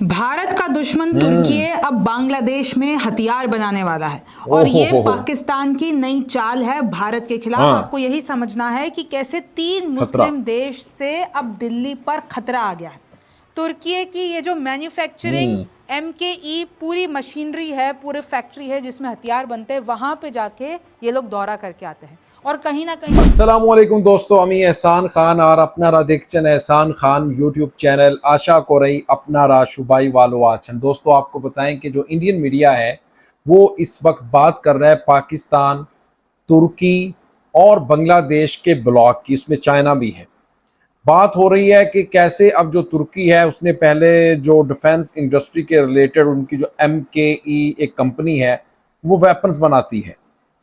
भारत का दुश्मन तुर्की अब बांग्लादेश में हथियार बनाने वाला है और ये पाकिस्तान की नई चाल है भारत के खिलाफ। आपको यही समझना है कि कैसे तीन मुस्लिम देश से अब दिल्ली पर खतरा आ गया है। तुर्की की ये जो मैन्युफैक्चरिंग MKE पूरी मशीनरी है, पूरे फैक्ट्री है जिसमें हथियार बनते हैं, वहां पे जाके ये लोग दौरा करके आते हैं और कहीं ना कहीं। अस्सलामुअलैकुम दोस्तों, अमी एहसान खान और अपना देखचन एहसान खान यूट्यूब चैनल आशा को रही अपना शुबाई वालो आचन। दोस्तों आपको बताएं कि जो इंडियन मीडिया है वो इस वक्त बात कर रहा है पाकिस्तान, तुर्की और बांग्लादेश के ब्लॉक की, इसमें चाइना भी है। बात हो रही है कि कैसे अब जो तुर्की है उसने पहले जो डिफेंस इंडस्ट्री के रिलेटेड उनकी जो MKE एक कंपनी है वो वेपन्स बनाती है।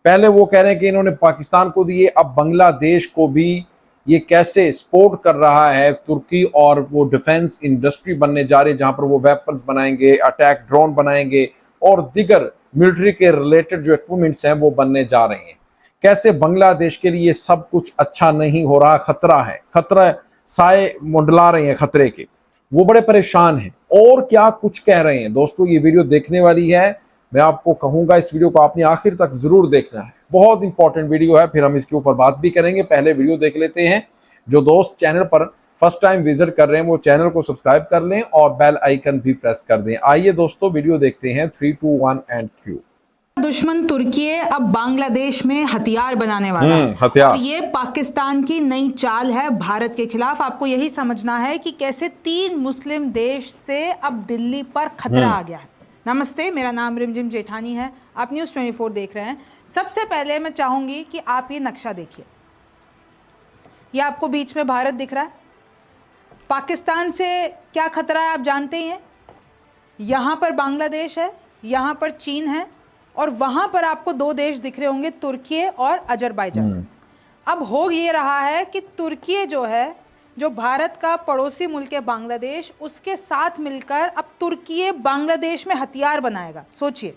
पहले वो कह रहे हैं कि इन्होंने पाकिस्तान को दिए, अब बांग्लादेश को भी ये कैसे सपोर्ट कर रहा है तुर्की, और वो डिफेंस इंडस्ट्री बनने जा रही है जहां पर वो वेपन्स बनाएंगे, अटैक ड्रोन बनाएंगे और दिगर मिलिट्री के रिलेटेड जो इक्विपमेंट्स हैं वो बनने जा रहे हैं। कैसे बांग्लादेश के लिए सब कुछ अच्छा नहीं हो रहा, खतरा है, खतरा साए मुंडला रहे हैं खतरे के, वो बड़े परेशान हैं और क्या कुछ कह रहे हैं। दोस्तों ये वीडियो देखने वाली है, मैं आपको कहूंगा इस वीडियो को आपने आखिर तक जरूर देखना है, बहुत इंपॉर्टेंट वीडियो है। फिर हम इसके ऊपर बात भी करेंगे, पहले वीडियो देख लेते हैं। जो दोस्त चैनल पर फर्स्ट टाइम विजिट कर रहे हैं वो चैनल को सब्सक्राइब कर लें और बेल आइकन भी प्रेस कर दें। आइए दोस्तों वीडियो देखते हैं। 3, 2, 1 एंड क्यू। दुश्मन तुर्की अब बांग्लादेश में हथियार बनाने वाला है हथियार। और ये पाकिस्तान की नई चाल है भारत के खिलाफ। आपको यही समझना है कि कैसे तीन मुस्लिम देश से अब दिल्ली पर खतरा आ गया है। नमस्ते, मेरा नाम रिमझिम जेठानी है, आप न्यूज़ 24 देख रहे हैं। सबसे पहले मैं चाहूंगी कि आप ये नक्शा देखिए, ये आपको बीच में भारत दिख रहा है। पाकिस्तान से क्या खतरा है आप जानते ही हैं। यहाँ पर बांग्लादेश है, यहाँ पर चीन है और वहां पर आपको दो देश दिख रहे होंगे, तुर्की और अजरबैजान। अब हो ये रहा है कि तुर्की जो है, जो भारत का पड़ोसी मुल्क है बांग्लादेश, उसके साथ मिलकर अब तुर्की बांग्लादेश में हथियार बनाएगा। सोचिए,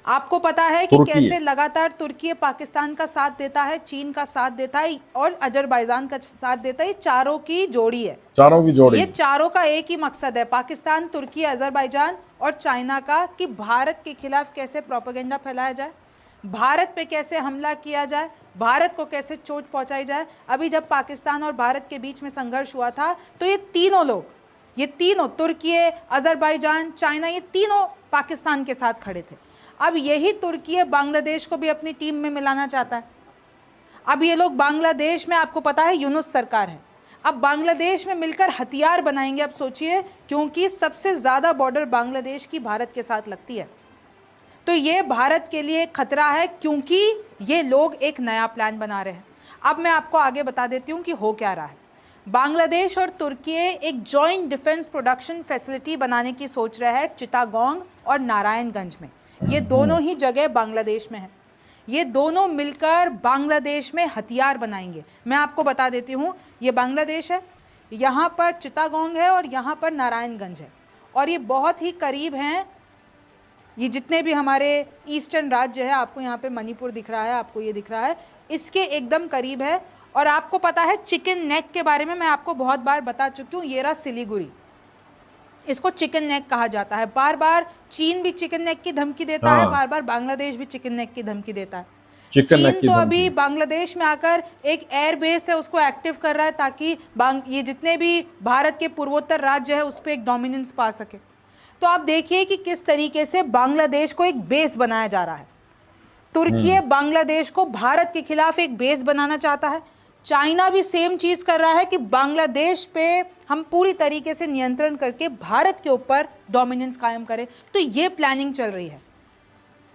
आपको पता है कि कैसे लगातार तुर्की पाकिस्तान का साथ देता है, चीन का साथ देता है और अजरबैजान का साथ देता है। चारों की जोड़ी है, चारों की जोड़ी। ये चारों का एक ही मकसद है, पाकिस्तान, तुर्की, अजरबैजान और चाइना का, कि भारत के खिलाफ कैसे प्रोपेगेंडा फैलाया जाए, भारत पे कैसे हमला किया जाए, भारत को कैसे चोट पहुंचाई जाए। अभी जब पाकिस्तान और भारत के बीच में संघर्ष हुआ था तो ये तीनों लोग, ये तीनों तुर्की, अजरबैजान, चाइना, ये तीनों पाकिस्तान के साथ खड़े थे। अब यही तुर्की बांग्लादेश को भी अपनी टीम में मिलाना चाहता है। अब ये लोग बांग्लादेश में, आपको पता है यूनुस सरकार है, अब बांग्लादेश में मिलकर हथियार बनाएंगे। अब सोचिए, क्योंकि सबसे ज्यादा बॉर्डर बांग्लादेश की भारत के साथ लगती है, तो ये भारत के लिए खतरा है, क्योंकि ये लोग एक नया प्लान बना रहे हैं। अब मैं आपको आगे बता देती हूँ कि हो क्या रहा है। बांग्लादेश और तुर्की एक जॉइंट डिफेंस प्रोडक्शन फैसिलिटी बनाने की सोच रहा है चिटागोंग और नारायणगंज में। ये दोनों ही जगह बांग्लादेश में है। ये दोनों मिलकर बांग्लादेश में हथियार बनाएंगे। मैं आपको बता देती हूँ, ये बांग्लादेश है, यहाँ पर चिटागोंग है और यहाँ पर नारायणगंज है, और ये बहुत ही करीब हैं। ये जितने भी हमारे ईस्टर्न राज्य है, आपको यहाँ पे मणिपुर दिख रहा है, आपको ये दिख रहा है, इसके एकदम करीब है। और आपको पता है चिकन नेक के बारे में मैं आपको बहुत बार बता चुकी हूँ। ये रहा सिलीगुड़ी, इसको चिकन नेक कहा जाता है। बार बार चीन भी चिकन नेक की धमकी देता है, बार बार बांग्लादेश भी चिकन नेक की धमकी देता है। चीन तो अभी बांग्लादेश में आकर एक एयर बेस है उसको एक्टिव कर रहा है, ताकि ये जितने भी भारत के पूर्वोत्तर राज्य है उस पर एक डोमिनेंस पा सके। तो आप देखिए कि किस तरीके से बांग्लादेश को एक बेस बनाया जा रहा है। तुर्की बांग्लादेश को भारत के खिलाफ एक बेस बनाना चाहता है। चाइना भी सेम चीज कर रहा है कि बांग्लादेश पे हम पूरी तरीके से नियंत्रण करके भारत के ऊपर डोमिनेंस कायम करें। तो ये प्लानिंग चल रही है।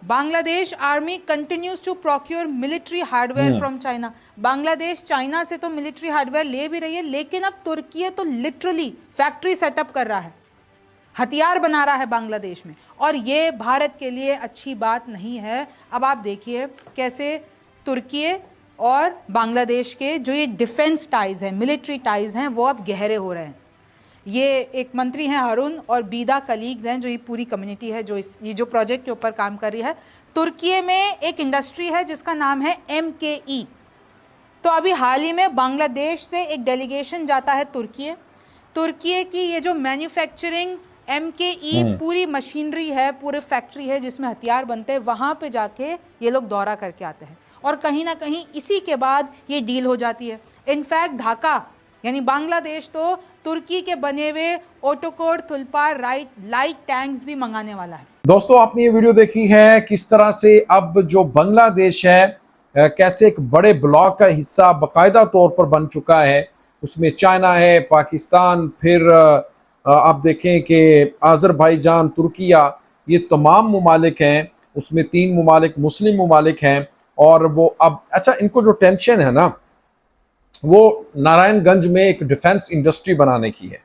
Bangladesh army continues to procure military hardware from China. Bangladesh China से तो मिलिट्री हार्डवेयर ले भी रही है, लेकिन अब तुर्की तो लिटरली फैक्ट्री सेटअप कर रहा है, हथियार बना रहा है बांग्लादेश में, और ये भारत के लिए अच्छी बात नहीं है। अब आप देखिए कैसे तुर्की और बांग्लादेश के जो ये डिफेंस टाइज हैं, मिलिट्री टाइज हैं, वो अब गहरे हो रहे हैं। ये एक मंत्री हैं अरुण और बीदा कलीग्स हैं, जो ये पूरी कम्युनिटी है जो ये जो प्रोजेक्ट के ऊपर काम कर रही है। तुर्की में एक इंडस्ट्री है जिसका नाम है MKE। तो अभी हाल ही में बांग्लादेश से एक डेलीगेशन जाता है तुर्की की ये जो मैन्युफैक्चरिंग MKE पूरी मशीनरी है, पूरे फैक्ट्री है जिसमें हथियार बनते हैं, वहां पे जाके ये लोग दौरा करके आते हैं और कहीं ना कहीं इसी के बाद ये डील हो जाती है। इनफैक्ट ढाका यानी बांग्लादेश तो तुर्की के बने हुए ओटोकोर तुल्पार लाइट टैंक्स भी मंगाने वाला है। दोस्तों आपने ये वीडियो देखी है किस तरह से अब जो बांग्लादेश है कैसे एक बड़े ब्लॉक का हिस्सा बाकायदा तौर पर बन चुका है। उसमें चाइना है, पाकिस्तान, फिर आप देखें कि अज़रबैजान, तुर्किया, ये तमाम ममालिक हैं। उसमें 3 ममालिक मुस्लिम ममालिक हैं और वो अब अच्छा इनको जो टेंशन है ना वो नारायणगंज में एक डिफेंस इंडस्ट्री बनाने की है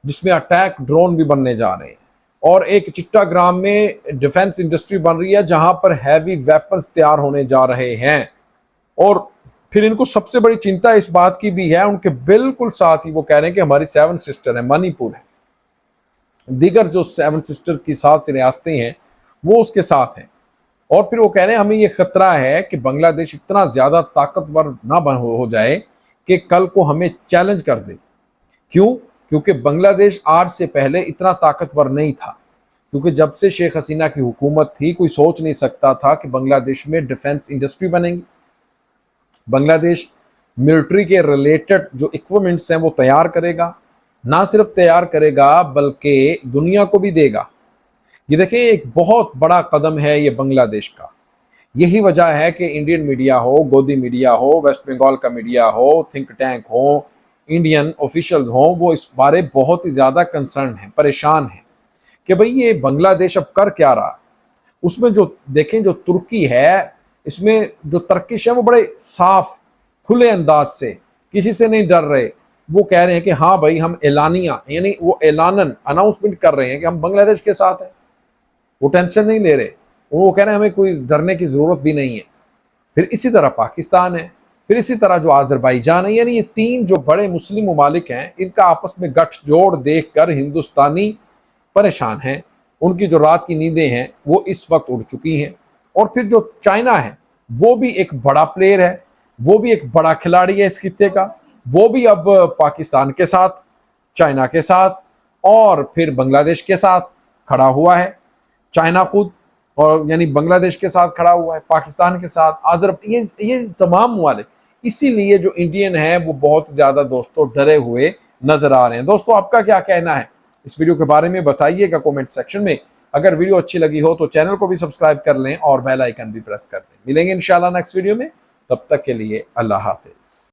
जिसमें अटैक ड्रोन भी बनने जा रहे हैं और एक चिट्टाग्राम में डिफेंस इंडस्ट्री बन रही है जहां पर हैवी वेपन्स तैयार होने जा रहे हैं। और फिर इनको सबसे बड़ी चिंता इस बात की भी है, उनके बिल्कुल साथ ही वो कह रहे हैं कि हमारी 7 सिस्टर है, मणिपुर है, दीगर जो 7 सिस्टर्स की 7 रियासतें हैं वो उसके साथ हैं। और फिर वो कह रहे हैं हमें ये खतरा है कि बांग्लादेश इतना ज्यादा ताकतवर ना हो जाए कि कल को हमें चैलेंज कर दे। क्यों? क्योंकि बांग्लादेश आज से पहले इतना ताकतवर नहीं था, क्योंकि जब से शेख हसीना की हुकूमत थी कोई सोच नहीं सकता था कि बांग्लादेश में डिफेंस इंडस्ट्री बनेगी। बांग्लादेश मिलिट्री के रिलेटेड जो इक्विपमेंट्स हैं वो तैयार करेगा, ना सिर्फ तैयार करेगा बल्कि दुनिया को भी देगा। ये देखिए एक बहुत बड़ा कदम है ये बांग्लादेश का। यही वजह है कि इंडियन मीडिया हो, गोदी मीडिया हो, वेस्ट बंगाल का मीडिया हो, थिंक टैंक हो, इंडियन ऑफिशियल हो, वो इस बारे बहुत ही ज्यादा कंसर्न है, परेशान है कि भाई ये बांग्लादेश अब कर क्या रहा। उसमें जो देखें जो तुर्की है, इसमें जो तर्किश है वो बड़े साफ खुले अंदाज से किसी से नहीं डर रहे। वो कह रहे हैं कि हाँ भाई हम एलानिया यानी वो एलानन अनाउंसमेंट कर रहे हैं कि हम बांग्लादेश के साथ हैं। वो टेंशन नहीं ले रहे, वो कह रहे हैं हमें कोई डरने की जरूरत भी नहीं है। फिर इसी तरह पाकिस्तान है, फिर इसी तरह जो अज़रबैजान है, यानी ये 3 जो बड़े मुस्लिम ममालिक हैं इनका आपस में गठजोड़ देखकर हिंदुस्तानी परेशान हैं। उनकी जो रात की नींदें हैं वो इस वक्त उड़ चुकी हैं। और फिर जो चाइना है वो भी एक बड़ा प्लेयर है, वो भी एक बड़ा खिलाड़ी है इस खित्ते का। वो भी अब पाकिस्तान के साथ, चाइना के साथ और फिर बांग्लादेश के साथ खड़ा हुआ है। चाइना खुद और यानी बांग्लादेश के साथ खड़ा हुआ है, पाकिस्तान के साथ ये तमाम ममालिक। इसीलिए जो इंडियन है वो बहुत ज्यादा दोस्तों डरे हुए नजर आ रहे हैं। दोस्तों आपका क्या कहना है इस वीडियो के बारे में बताइएगा कमेंट सेक्शन में। अगर वीडियो अच्छी लगी हो तो चैनल को भी सब्सक्राइब कर लें और बेल आइकन भी प्रेस कर लें। मिलेंगे इंशाल्लाह नेक्स्ट वीडियो में, तब तक के लिए अल्लाह हाफिज।